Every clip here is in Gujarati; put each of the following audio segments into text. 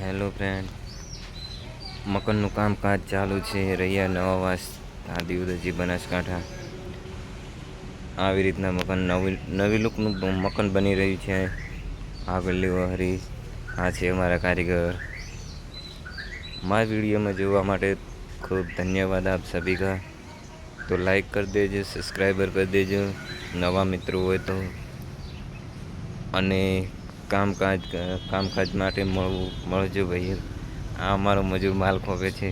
હેલો ફ્રેન્ડ, મકાનનું કામકાજ ચાલુ છે. રૈયા નવાવાસ, આદિવદજી, બનાસકાંઠા. આવી રીતના મકાન નવી લુકનું મકાન બની રહ્યું છે. આગળ હરી આ છે અમારા કારીગર. મારા વિડીયોમાં જોવા માટે ખૂબ ધન્યવાદ આપ સભી કા. તો લાઈક કરી દેજો, સબસ્ક્રાઈબર કરી દેજો નવા મિત્રો હોય તો. અને કામકાજ માટે મળજો ભાઈ. આ અમારો મજૂર માલ ખોપે છે.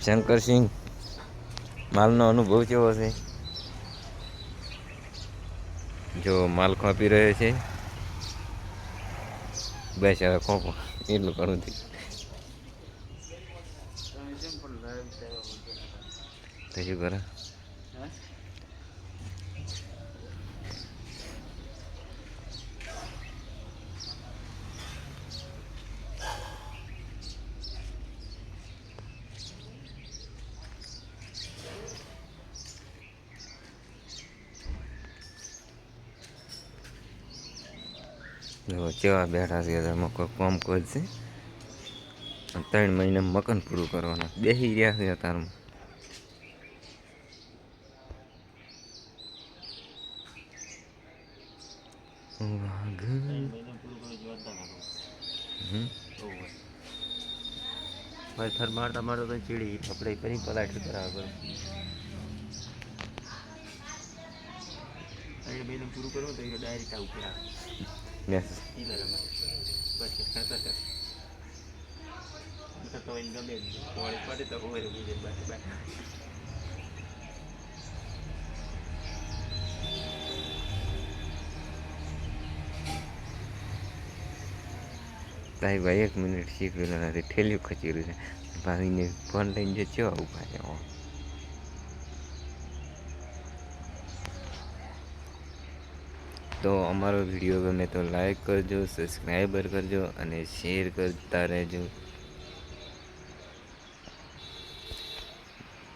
શંકરસિંહ, માલનો અનુભવ કેવો છે? જો માલ ખોપી રહ્યો છે. બસ હવે ખોપો એટલું કરું છું. તો શું કરે? જો કેવા બેઠા છે, કોઈ કામ કરશે. 3 મહિના મકાન પૂરું કરવાના બેસી રહ્યા છે અત્યારમાં. થર મારતા મારતા તો ચીડી આપણે કરી પલાટ બરાબર. પૂરું કરવું તો ડાયરેક્ટ આવું કરે. તાઈ ભાઈ 1 મિનિટ શીખવેલો નથી, ઠેલ્યું ખચી રહ્યું છે. ભાઈને ફોન લઈને જે કેવા ઉભા છે. તો અમારો વિડીયો ગમે તો લાઈક કરજો, સબસ્ક્રાઈબર કરજો અને શેર કરતા રહેજો.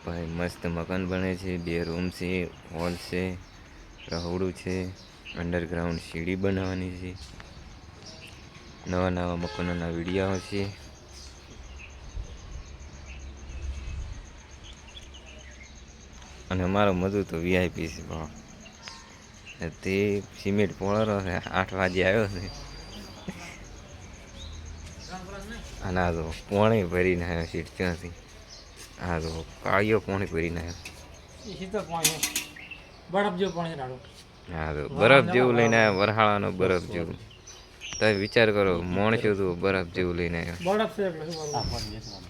ભાઈ મસ્ત મકાન બને છે. 2 રૂમ છે, હોલ છે, રહોડું છે, અંડરગ્રાઉન્ડ સીડી બનાવવાની છે. નવા મકાનોના વિડીયો આવશે. અને અમારો મજૂર તો વીઆઈપી છે. તે સિમેન્ટ પોળરો છે. 8 વાગે આવ્યો છે. અને આ તો પોણી ભરીને આવ્યો સીટ ત્યાંથી. હા તો કાળીઓ પોણી ભરીને આવ્યો. હા તો બરફ જેવું લઈને આવ્યો, વરહાળાનો બરફ જેવું. તમે વિચાર કરો, માણસો તો બરફ જેવું લઈને આવ્યો.